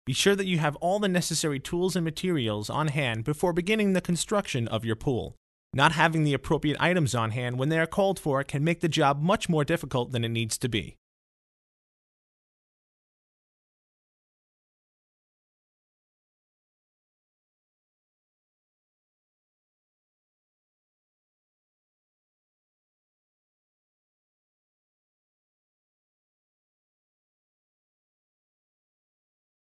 Be sure that you have all the necessary tools and materials on hand before beginning the construction of your pool. Not having the appropriate items on hand when they are called for can make the job much more difficult than it needs to be.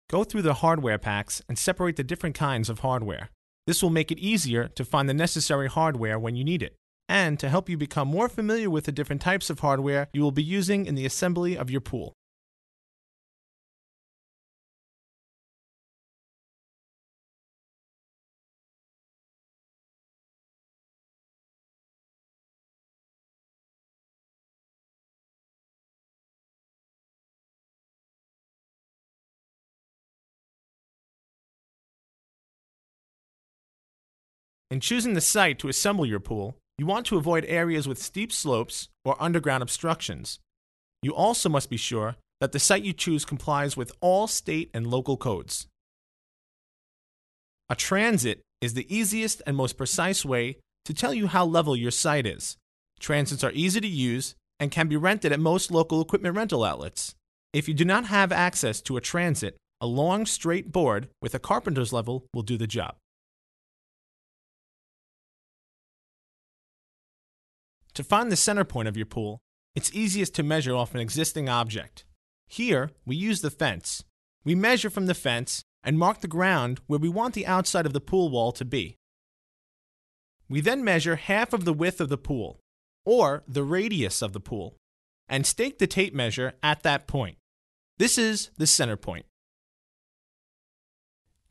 Go through the hardware packs and separate the different kinds of hardware. This will make it easier to find the necessary hardware when you need it, and to help you become more familiar with the different types of hardware you will be using in the assembly of your pool. In choosing the site to assemble your pool, you want to avoid areas with steep slopes or underground obstructions. You also must be sure that the site you choose complies with all state and local codes. A transit is the easiest and most precise way to tell you how level your site is. Transits are easy to use and can be rented at most local equipment rental outlets. If you do not have access to a transit, a long straight board with a carpenter's level will do the job. To find the center point of your pool, it's easiest to measure off an existing object. Here, we use the fence. We measure from the fence and mark the ground where we want the outside of the pool wall to be. We then measure half of the width of the pool, or the radius of the pool, and stake the tape measure at that point. This is the center point.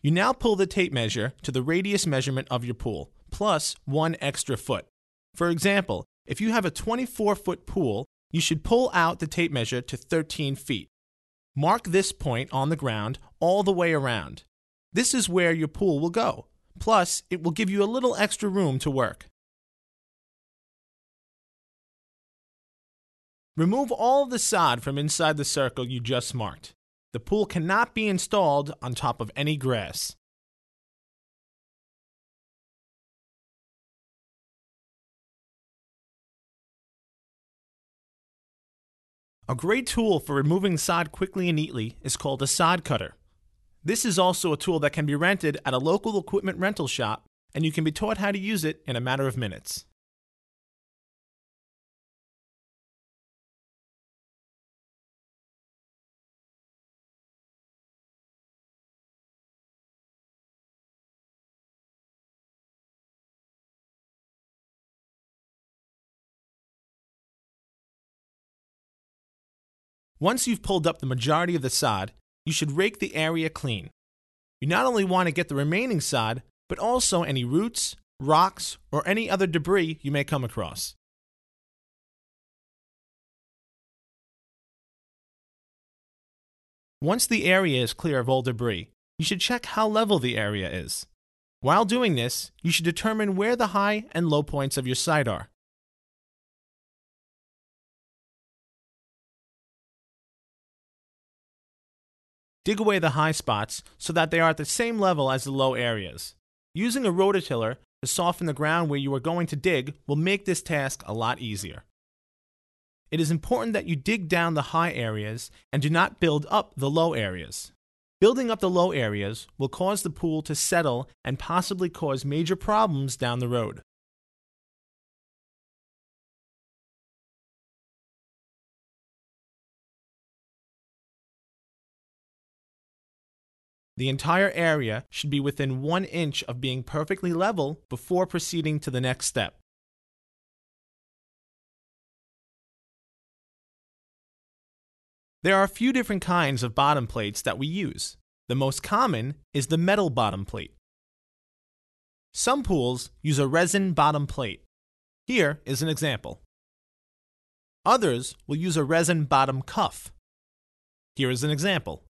You now pull the tape measure to the radius measurement of your pool, plus 1 extra foot. For example, if you have a 24-foot pool, you should pull out the tape measure to 13 feet. Mark this point on the ground all the way around. This is where your pool will go. Plus, it will give you a little extra room to work. Remove all of the sod from inside the circle you just marked. The pool cannot be installed on top of any grass. A great tool for removing sod quickly and neatly is called a sod cutter. This is also a tool that can be rented at a local equipment rental shop, and you can be taught how to use it in a matter of minutes. Once you've pulled up the majority of the sod, you should rake the area clean. You not only want to get the remaining sod, but also any roots, rocks, or any other debris you may come across. Once the area is clear of all debris, you should check how level the area is. While doing this, you should determine where the high and low points of your site are. Dig away the high spots so that they are at the same level as the low areas. Using a rototiller to soften the ground where you are going to dig will make this task a lot easier. It is important that you dig down the high areas and do not build up the low areas. Building up the low areas will cause the pool to settle and possibly cause major problems down the road. The entire area should be within 1 inch of being perfectly level before proceeding to the next step. There are a few different kinds of bottom plates that we use. The most common is the metal bottom plate. Some pools use a resin bottom plate. Here is an example. Others will use a resin bottom cuff. Here is an example.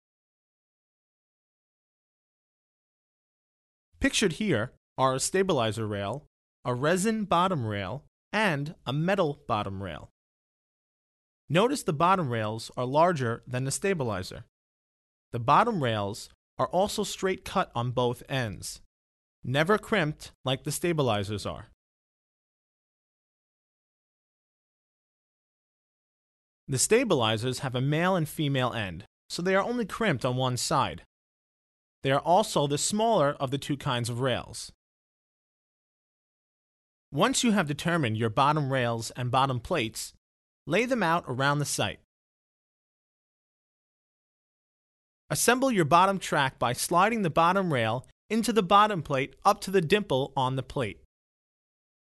Pictured here are a stabilizer rail, a resin bottom rail, and a metal bottom rail. Notice the bottom rails are larger than the stabilizer. The bottom rails are also straight cut on both ends, never crimped like the stabilizers are. The stabilizers have a male and female end, so they are only crimped on one side. They are also the smaller of the two kinds of rails. Once you have determined your bottom rails and bottom plates, lay them out around the site. Assemble your bottom track by sliding the bottom rail into the bottom plate up to the dimple on the plate.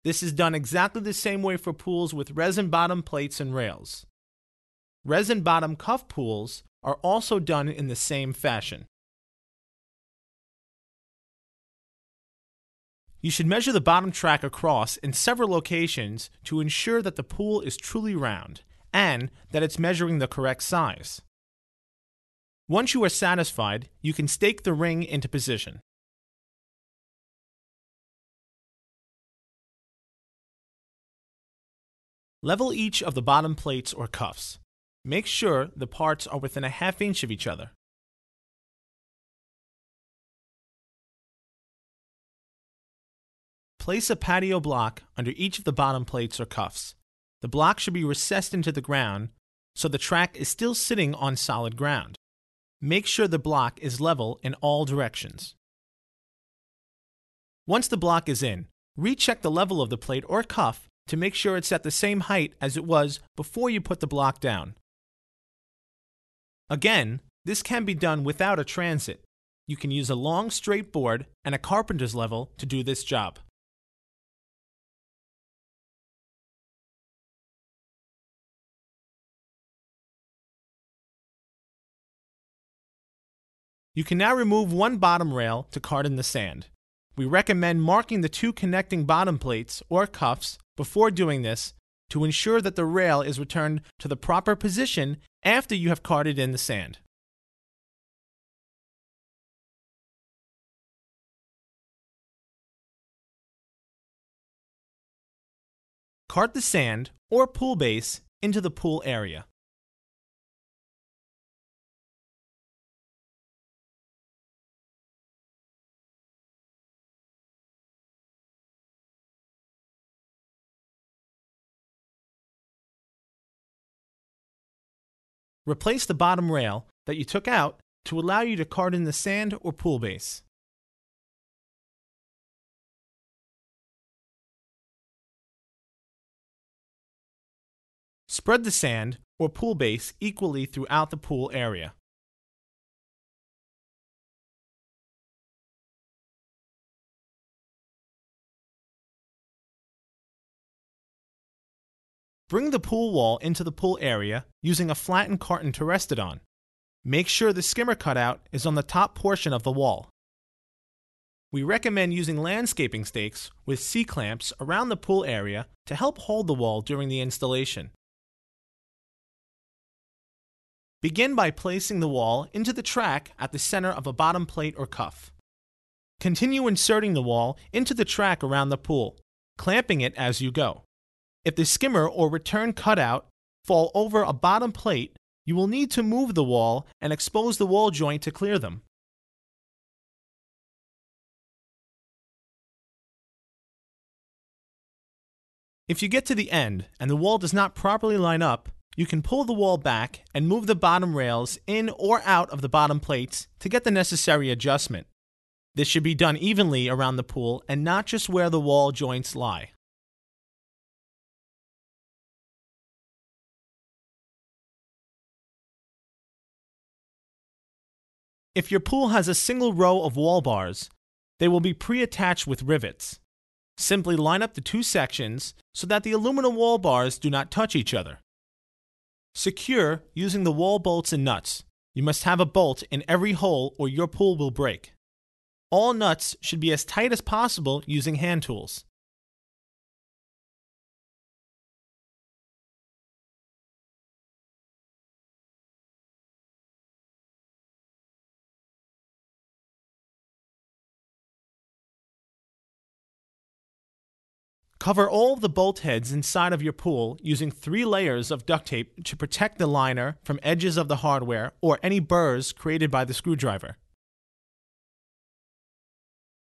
This is done exactly the same way for pools with resin bottom plates and rails. Resin bottom cuff pools are also done in the same fashion. You should measure the bottom track across in several locations to ensure that the pool is truly round and that it's measuring the correct size. Once you are satisfied, you can stake the ring into position. Level each of the bottom plates or cuffs. Make sure the parts are within a ½ inch of each other. Place a patio block under each of the bottom plates or cuffs. The block should be recessed into the ground so the track is still sitting on solid ground. Make sure the block is level in all directions. Once the block is in, recheck the level of the plate or cuff to make sure it's at the same height as it was before you put the block down. Again, this can be done without a transit. You can use a long straight board and a carpenter's level to do this job. You can now remove one bottom rail to cart in the sand. We recommend marking the two connecting bottom plates or cuffs before doing this to ensure that the rail is returned to the proper position after you have carted in the sand. Cart the sand or pool base into the pool area. Replace the bottom rail that you took out to allow you to cart in the sand or pool base. Spread the sand or pool base equally throughout the pool area. Bring the pool wall into the pool area using a flattened carton to rest it on. Make sure the skimmer cutout is on the top portion of the wall. We recommend using landscaping stakes with C-clamps around the pool area to help hold the wall during the installation. Begin by placing the wall into the track at the center of a bottom plate or cuff. Continue inserting the wall into the track around the pool, clamping it as you go. If the skimmer or return cutout fall over a bottom plate, you will need to move the wall and expose the wall joint to clear them. If you get to the end and the wall does not properly line up, you can pull the wall back and move the bottom rails in or out of the bottom plates to get the necessary adjustment. This should be done evenly around the pool and not just where the wall joints lie. If your pool has a single row of wall bars, they will be pre-attached with rivets. Simply line up the two sections so that the aluminum wall bars do not touch each other. Secure using the wall bolts and nuts. You must have a bolt in every hole or your pool will break. All nuts should be as tight as possible using hand tools. Cover all of the bolt heads inside of your pool using 3 layers of duct tape to protect the liner from edges of the hardware or any burrs created by the screwdriver.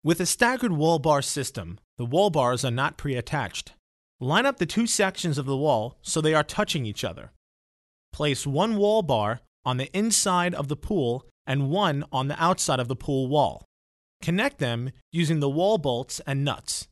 With a staggered wall bar system, the wall bars are not pre-attached. Line up the two sections of the wall so they are touching each other. Place one wall bar on the inside of the pool and one on the outside of the pool wall. Connect them using the wall bolts and nuts.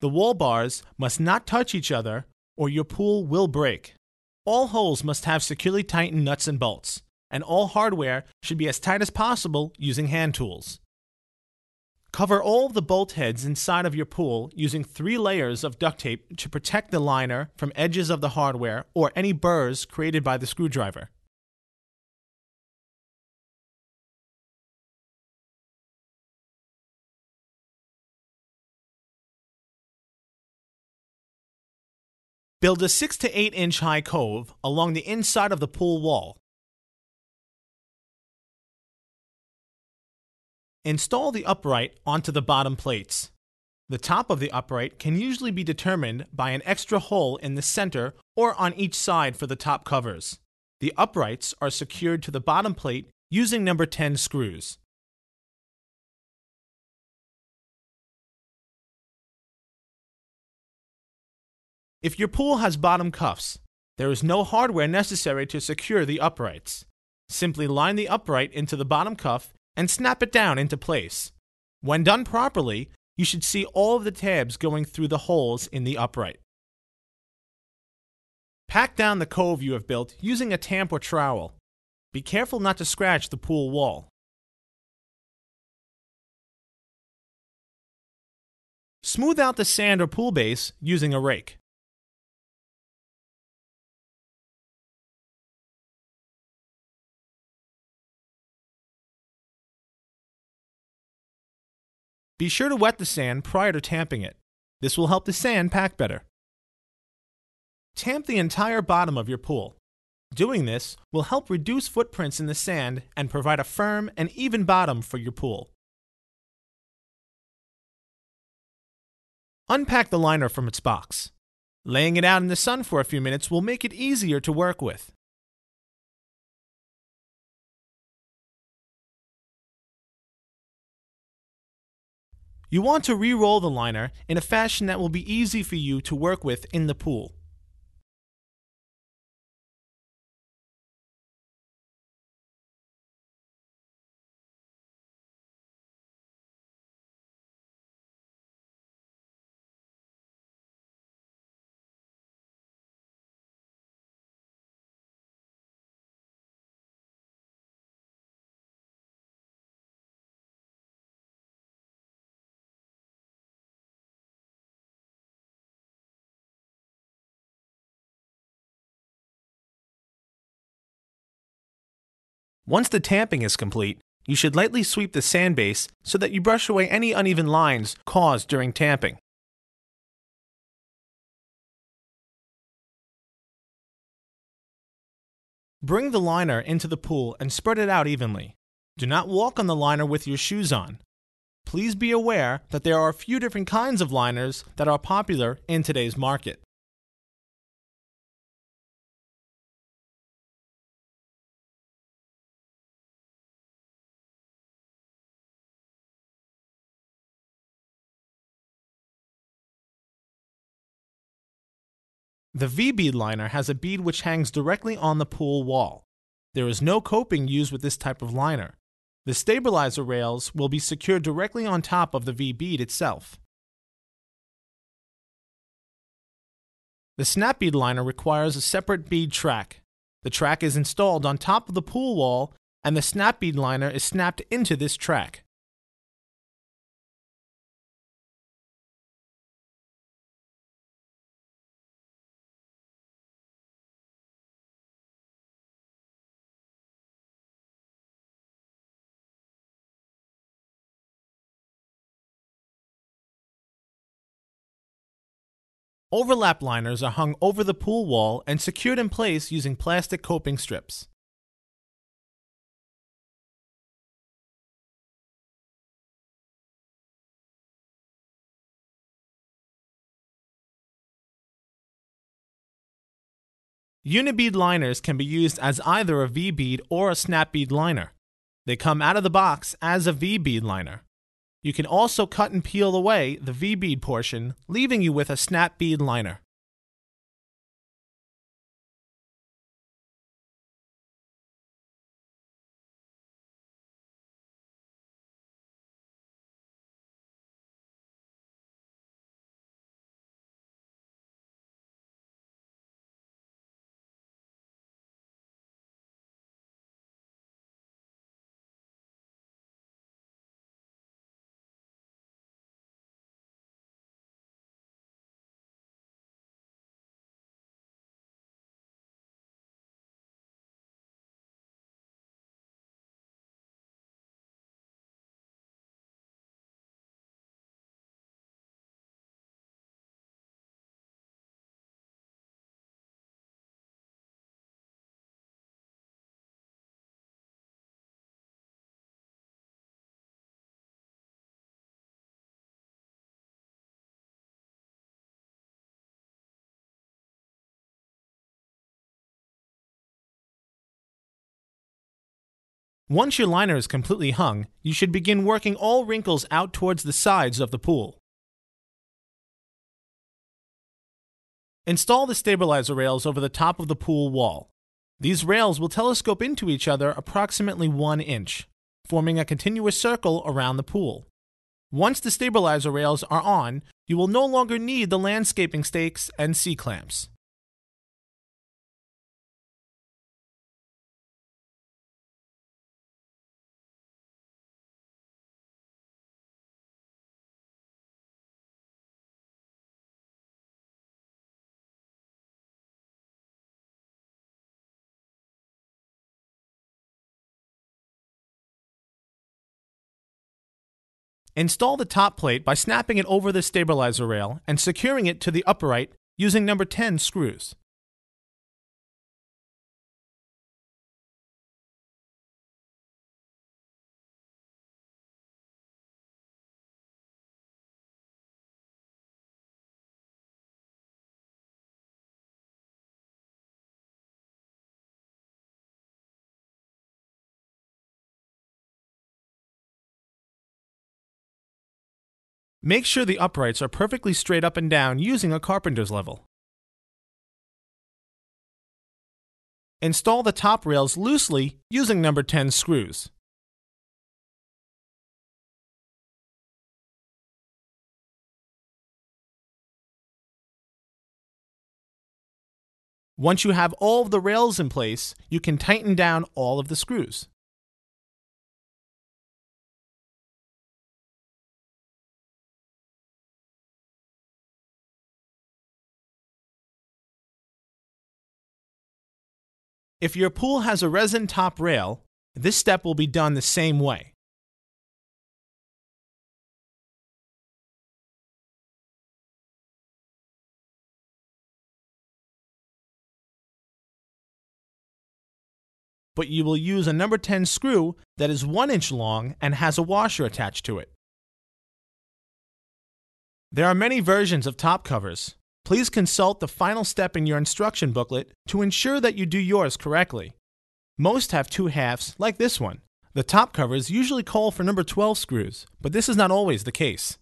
The wall bars must not touch each other or your pool will break. All holes must have securely tightened nuts and bolts, and all hardware should be as tight as possible using hand tools. Cover all of the bolt heads inside of your pool using 3 layers of duct tape to protect the liner from edges of the hardware or any burrs created by the screwdriver. Build a 6 to 8 inch high cove along the inside of the pool wall. Install the upright onto the bottom plates. The top of the upright can usually be determined by an extra hole in the center or on each side for the top covers. The uprights are secured to the bottom plate using number 10 screws. If your pool has bottom cuffs, there is no hardware necessary to secure the uprights. Simply line the upright into the bottom cuff and snap it down into place. When done properly, you should see all of the tabs going through the holes in the upright. Pack down the cove you have built using a tamp or trowel. Be careful not to scratch the pool wall. Smooth out the sand or pool base using a rake. Be sure to wet the sand prior to tamping it. This will help the sand pack better. Tamp the entire bottom of your pool. Doing this will help reduce footprints in the sand and provide a firm and even bottom for your pool. Unpack the liner from its box. Laying it out in the sun for a few minutes will make it easier to work with. You want to re-roll the liner in a fashion that will be easy for you to work with in the pool. Once the tamping is complete, you should lightly sweep the sand base so that you brush away any uneven lines caused during tamping. Bring the liner into the pool and spread it out evenly. Do not walk on the liner with your shoes on. Please be aware that there are a few different kinds of liners that are popular in today's market. The V-bead liner has a bead which hangs directly on the pool wall. There is no coping used with this type of liner. The stabilizer rails will be secured directly on top of the V-bead itself. The snap bead liner requires a separate bead track. The track is installed on top of the pool wall and the snap bead liner is snapped into this track. Overlap liners are hung over the pool wall and secured in place using plastic coping strips. Unibead liners can be used as either a V-bead or a snap bead liner. They come out of the box as a V-bead liner. You can also cut and peel away the V-bead portion, leaving you with a snap bead liner. Once your liner is completely hung, you should begin working all wrinkles out towards the sides of the pool. Install the stabilizer rails over the top of the pool wall. These rails will telescope into each other approximately 1 inch, forming a continuous circle around the pool. Once the stabilizer rails are on, you will no longer need the landscaping stakes and C-clamps. Install the top plate by snapping it over the stabilizer rail and securing it to the upright using number 10 screws. Make sure the uprights are perfectly straight up and down using a carpenter's level. Install the top rails loosely using number 10 screws. Once you have all of the rails in place, you can tighten down all of the screws. If your pool has a resin top rail, this step will be done the same way. But you will use a number 10 screw that is 1 inch long and has a washer attached to it. There are many versions of top covers. Please consult the final step in your instruction booklet to ensure that you do yours correctly. Most have 2 halves, like this one. The top covers usually call for number 12 screws, but this is not always the case.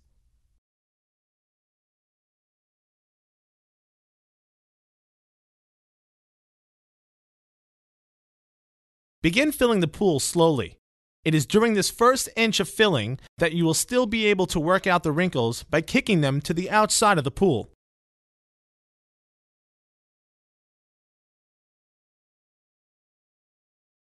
Begin filling the pool slowly. It is during this first inch of filling that you will still be able to work out the wrinkles by kicking them to the outside of the pool.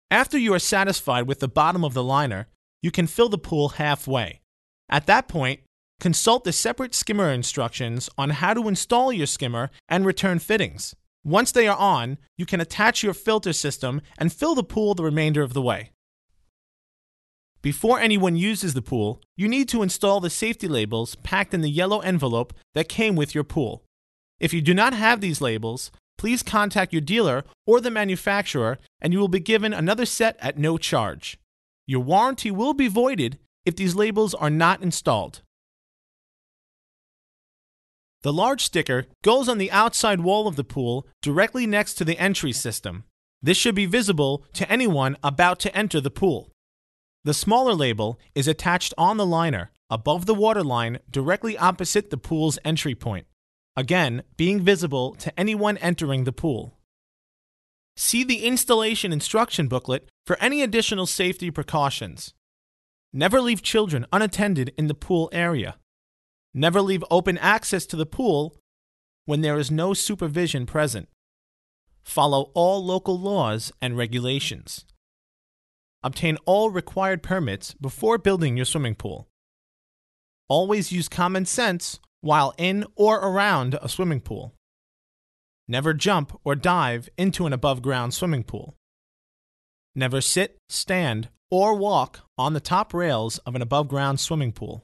After you are satisfied with the bottom of the liner, you can fill the pool halfway. At that point, consult the separate skimmer instructions on how to install your skimmer and return fittings. Once they are on, you can attach your filter system and fill the pool the remainder of the way. Before anyone uses the pool, you need to install the safety labels packed in the yellow envelope that came with your pool. If you do not have these labels, please contact your dealer or the manufacturer and you will be given another set at no charge. Your warranty will be voided if these labels are not installed. The large sticker goes on the outside wall of the pool directly next to the entry system. This should be visible to anyone about to enter the pool. The smaller label is attached on the liner, above the waterline, directly opposite the pool's entry point, again being visible to anyone entering the pool. See the installation instruction booklet for any additional safety precautions. Never leave children unattended in the pool area. Never leave open access to the pool when there is no supervision present. Follow all local laws and regulations. Obtain all required permits before building your swimming pool. Always use common sense while in or around a swimming pool. Never jump or dive into an above-ground swimming pool. Never sit, stand, or walk on the top rails of an above-ground swimming pool.